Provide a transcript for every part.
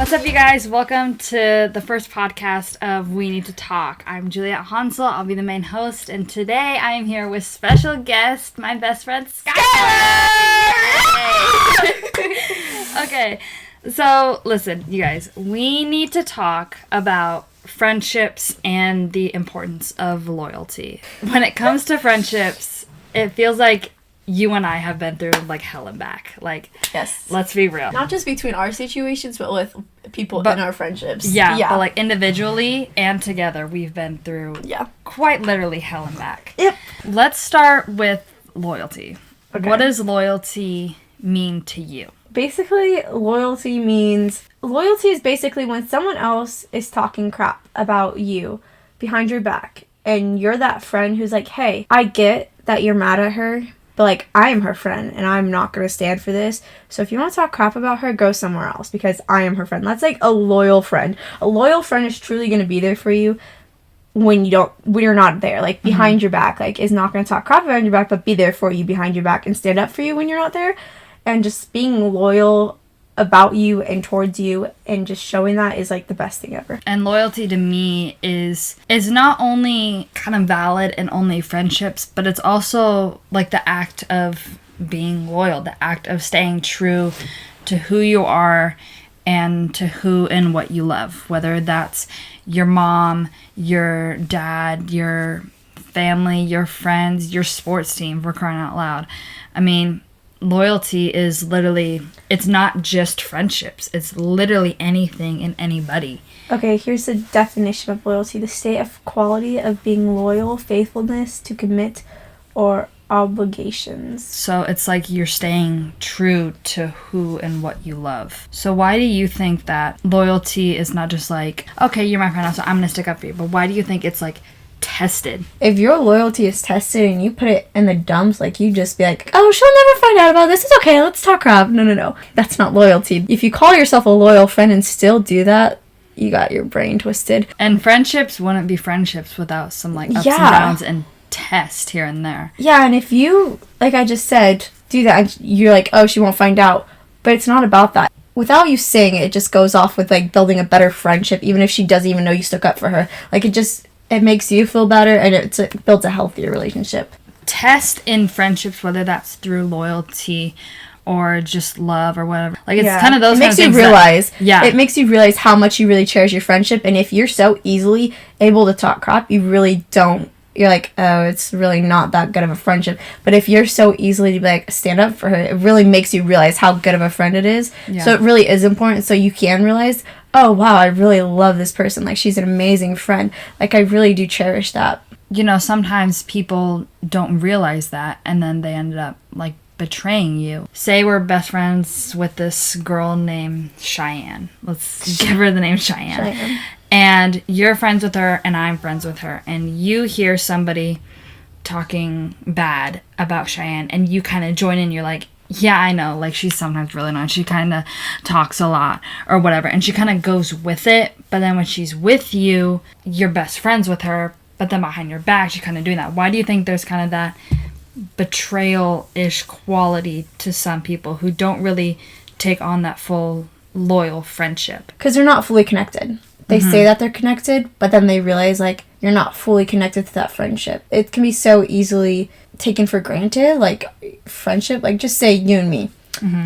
What's up, you guys? Welcome to the first podcast of We Need to Talk. I'm Juliet Hansel. I'll be the main host, and today I am here with special guest, my best friend, Schuylar! Okay, so listen, you guys, we need to talk about friendships and the importance of loyalty. When it comes to friendships, it feels like you and I have been through like hell and back. Like, yes, let's be real. Not just between our situations, but with people in our friendships. Yeah, but like individually and together, we've been through quite literally hell and back. Yep. Let's start with loyalty. Okay. What does loyalty mean to you? Basically, loyalty is basically when someone else is talking crap about you behind your back, and you're that friend who's like, hey, I get that you're mad at her, but, like, I am her friend, and I'm not going to stand for this. So if you want to talk crap about her, go somewhere else, because I am her friend. That's, like, a loyal friend. A loyal friend is truly going to be there for you when you're not there. Like, behind your back. Like, is not going to talk crap behind your back, but be there for you behind your back and stand up for you when you're not there. And just being loyal about you and towards you and just showing that is like the best thing ever. And loyalty to me is not only kind of valid in only friendships, but it's also like the act of being loyal, the act of staying true to who you are and to who and what you love, whether that's your mom, your dad, your family, your friends, your sports team, for crying out loud. I mean, loyalty is literally, it's not just friendships. It's literally anything and anybody. Okay, here's the definition of loyalty. The state of quality of being loyal, faithfulness to commit or obligations. So it's like you're staying true to who and what you love. So why do you think that loyalty is not just like, okay, you're my friend, so I'm going to stick up for you. But why do you think it's like tested? If your loyalty is tested and you put it in the dumps, like, you just be like, oh, she'll never find out about this, it's okay, let's talk crap. No, that's not loyalty. If you call yourself a loyal friend and still do that, you got your brain twisted. And friendships wouldn't be friendships without some like ups and downs and test here and there. Yeah, and if you, like I just said, do that, you're like, oh, she won't find out, but it's not about that. Without you saying it, it just goes off with like building a better friendship, even if she doesn't even know you stuck up for her. Like, it makes you feel better, and it builds a healthier relationship. Test in friendships, whether that's through loyalty or just love or whatever. Like, it's kind of those kind of things. It makes you realize how much you really cherish your friendship, and if you're so easily able to talk crap, you really don't. You're like, oh, it's really not that good of a friendship. But if you're so easily to be like, stand up for her, it really makes you realize how good of a friend it is. Yeah. So it really is important. So you can realize, oh, wow, I really love this person. Like, she's an amazing friend. Like, I really do cherish that. You know, sometimes people don't realize that, and then they ended up, like, betraying you. Say we're best friends with this girl named Cheyenne. Let's give her the name Cheyenne. And you're friends with her, and I'm friends with her. And you hear somebody talking bad about Cheyenne, and you kind of join in. You're like, yeah, I know. Like, she's sometimes really annoying. She kind of talks a lot or whatever. And she kind of goes with it. But then when she's with you, you're best friends with her. But then behind your back, she's kind of doing that. Why do you think there's kind of that betrayal-ish quality to some people who don't really take on that full loyal friendship? Because they're not fully connected. They say that they're connected, but then they realize, like, you're not fully connected to that friendship. It can be so easily taken for granted, like, friendship. Like, just say you and me.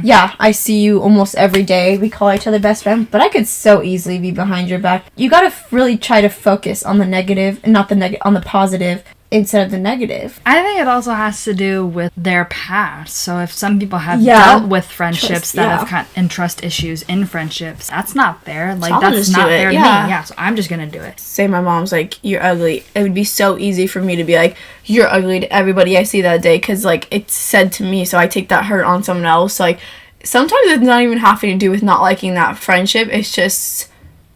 Yeah, I see you almost every day. We call each other best friend, but I could so easily be behind your back. You gotta really try to focus on the negative and not on the positive instead of the negative. I think it also has to do with their past. So if some people have dealt with friendships and trust issues in friendships, that's not fair. Like, that's not fair to me. Yeah, so I'm just gonna do it. Say my mom's like, you're ugly. It would be so easy for me to be like, you're ugly to everybody I see that day, because, like, it's said to me, so I take that hurt on someone else. Like, sometimes it's not even having to do with not liking that friendship. It's just,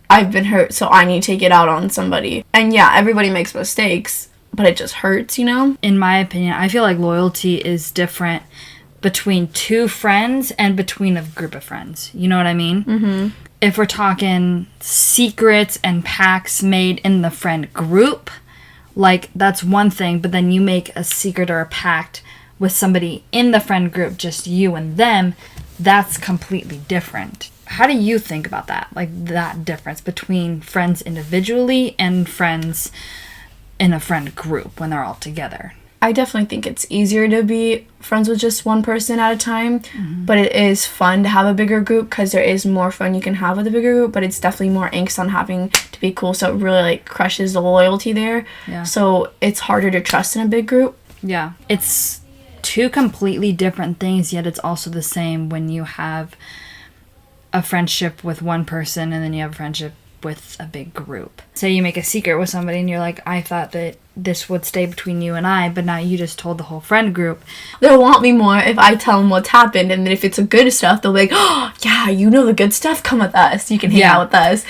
I've been hurt, so I need to take it out on somebody. And yeah, everybody makes mistakes, but it just hurts, you know? In my opinion, I feel like loyalty is different between two friends and between a group of friends. You know what I mean? If we're talking secrets and pacts made in the friend group, like, that's one thing, but then you make a secret or a pact with somebody in the friend group, just you and them, that's completely different. How do you think about that? Like, that difference between friends individually and friends in a friend group when they're all together? I definitely think it's easier to be friends with just one person at a time, but it is fun to have a bigger group because there is more fun you can have with a bigger group, but it's definitely more angst on having to be cool, so it really, like, crushes the loyalty there. Yeah. So it's harder to trust in a big group. Yeah. It's two completely different things, yet it's also the same when you have a friendship with one person and then you have a friendship with a big group. Say you make a secret with somebody and you're like, I thought that this would stay between you and I, but now you just told the whole friend group. They'll want me more if I tell them what's happened, and then if it's a good stuff, they'll be like, oh, yeah, you know the good stuff, come with us, you can hang out with us.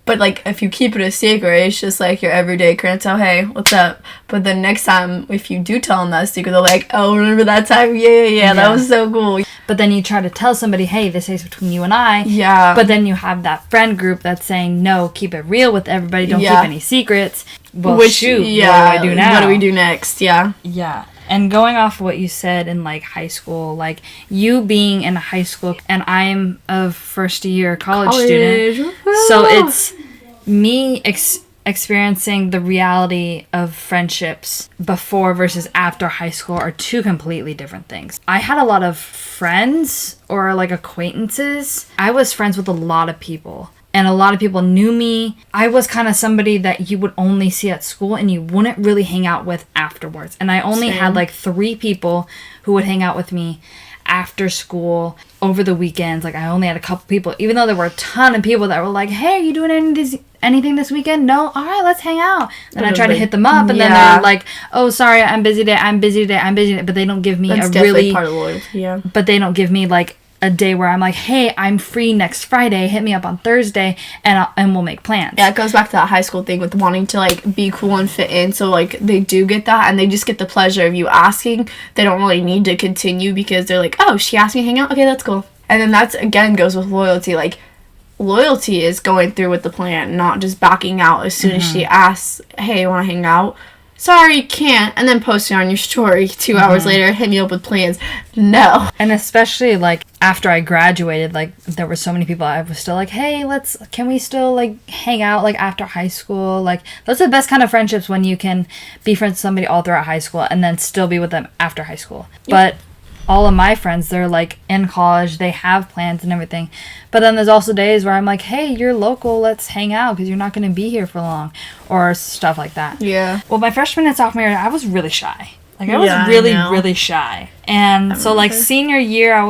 But, like, if you keep it a secret, it's just, like, your everyday occurrence. Oh, hey, what's up? But then next time, if you do tell them that secret, they're like, oh, remember that time? Yeah, that was so cool. But then you try to tell somebody, hey, this stays between you and I. Yeah. But then you have that friend group that's saying, no, keep it real with everybody. Don't keep any secrets. Well, shoot, what do I do now? What do we do next? Yeah. Yeah. And going off what you said in, like, high school, like, you being in high school, and I'm a first-year college student, so it's me experiencing the reality of friendships before versus after high school are two completely different things. I had a lot of friends or, like, acquaintances. I was friends with a lot of people. And a lot of people knew me. I was kind of somebody that you would only see at school and you wouldn't really hang out with afterwards. And I only had like 3 people who would hang out with me after school over the weekends. Like, I only had a couple people, even though there were a ton of people that were like, hey, are you doing anything this weekend? No? All right, let's hang out. And I try to hit them up, and then they're like, oh, sorry, I'm busy today. But they don't give me That's definitely part of loyalty, yeah. But they don't give me, like, a day where I'm like, hey, I'm free next Friday, hit me up on Thursday, and we'll make plans. Yeah, it goes back to that high school thing with wanting to, like, be cool and fit in. So, like, they do get that, and they just get the pleasure of you asking. They don't really need to continue because they're like, oh, she asked me to hang out? Okay, that's cool. And then that's, again, goes with loyalty. Like, loyalty is going through with the plan, not just backing out as soon as she asks, hey, you want to hang out? Sorry, can't, and then post it on your story 2 hours later, hit me up with plans. No. And especially, like, after I graduated, like, there were so many people I was still like, hey, can we still, like, hang out, like, after high school? Like, those are the best kind of friendships, when you can be friends with somebody all throughout high school and then still be with them after high school. Yep. But all of my friends, they're, like, in college, they have plans and everything. But then there's also days where I'm like, hey, you're local, let's hang out because you're not going to be here for long, or stuff like that. Yeah. Well, my freshman and sophomore year, I was really shy. Like, I was really shy. And so, like, senior year, I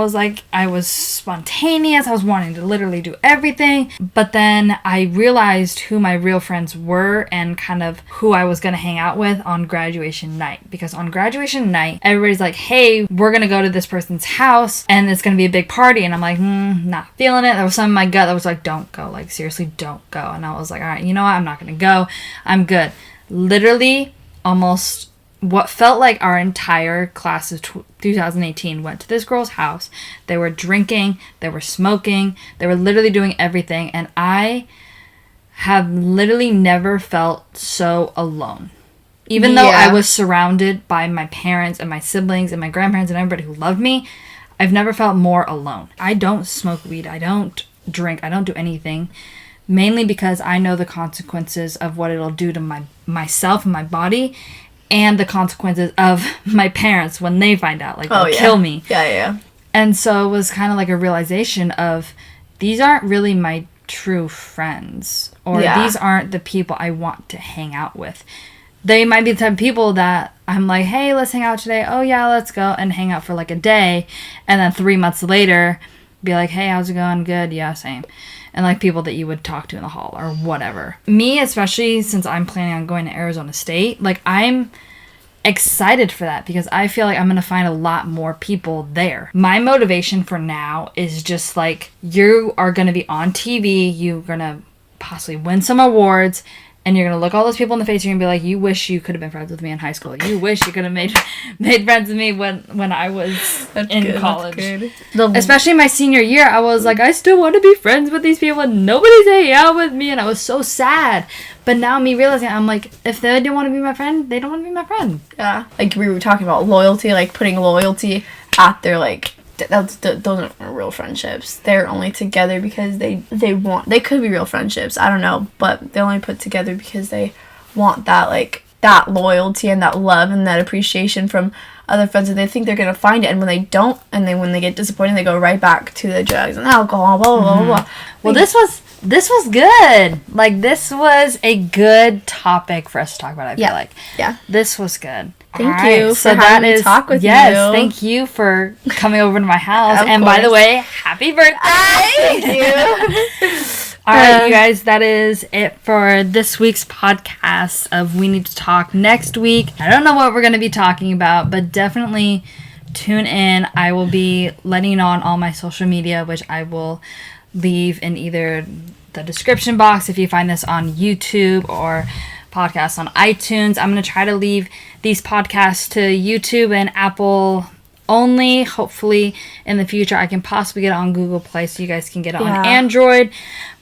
was spontaneous. I was wanting to literally do everything. But then I realized who my real friends were and kind of who I was going to hang out with on graduation night. Because on graduation night, everybody's like, hey, we're going to go to this person's house and it's going to be a big party. And I'm like, not feeling it. There was something in my gut that was like, don't go. Like, seriously, don't go. And I was like, all right, you know what? I'm not going to go. I'm good. Literally, almost what felt like our entire class of 2018 went to this girl's house. They were drinking, they were smoking, they were literally doing everything, and I have literally never felt so alone. Even though I was surrounded by my parents and my siblings and my grandparents and everybody who loved me, I've never felt more alone. I don't smoke weed, I don't drink, I don't do anything, mainly because I know the consequences of what it'll do to myself and my body, and the consequences of my parents when they find out. Like, they'll kill me. Yeah. And so it was kind of like a realization of, these aren't really my true friends. Or these aren't the people I want to hang out with. They might be the type of people that I'm like, hey, let's hang out today. Oh, yeah, let's go. And hang out for like a day. And then 3 months later, be like, hey, how's it going? Good. Yeah, same. And like people that you would talk to in the hall or whatever. Me, especially since I'm planning on going to Arizona State, like, I'm excited for that because I feel like I'm going to find a lot more people there. My motivation for now is just like, you are going to be on TV, you're going to possibly win some awards, and you're going to look all those people in the face, you're going to be like, you wish you could have been friends with me in high school. You wish you could have made friends with me when I was in college. Especially my senior year, I was like, I still want to be friends with these people, and nobody's hanging out with me, and I was so sad. But now me realizing, I'm like, if they didn't want to be my friend, they don't want to be my friend. Yeah. Like, we were talking about loyalty, like, putting loyalty at their, like, those aren't real friendships. They're only together because they could be real friendships, I don't know, but they're only put together because they want that, like, that loyalty and that love and that appreciation from other friends, and they think they're gonna find it, and when they don't, and then when they get disappointed, they go right back to the drugs and alcohol, blah blah blah blah. Well, this was good. Like, this was a good topic for us to talk about, I feel like. Yeah. This was good. Thank you for having me talk with you. Yes, thank you for coming over to my house. And by the way, happy birthday! Thank you. All right, you guys, that is it for this week's podcast of We Need to Talk. Next week, I don't know what we're going to be talking about, but definitely tune in. I will be letting you know on all my social media, which I will leave in either the description box if you find this on YouTube or podcasts on iTunes. I'm going to try to leave these podcasts to YouTube and Apple only. Hopefully in the future I can possibly get it on Google Play so you guys can get it on Android.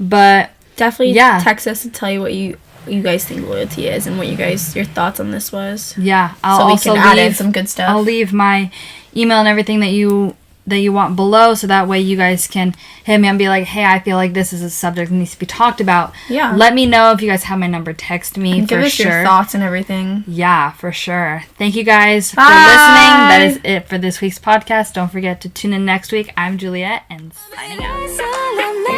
But definitely text us and tell you what you guys think loyalty is and what your thoughts on this was. Yeah, I'll so we also can add in some good stuff. I'll leave my email and everything that you want below, so that way you guys can hit me and be like, hey, I feel like this is a subject that needs to be talked about. Yeah. Let me know if you guys have my number. Text me and for give us sure. your thoughts and everything. Yeah, for sure. Thank you guys for Bye. listening. That is it for this week's podcast. Don't forget to tune in next week. I'm Juliet, and signing out.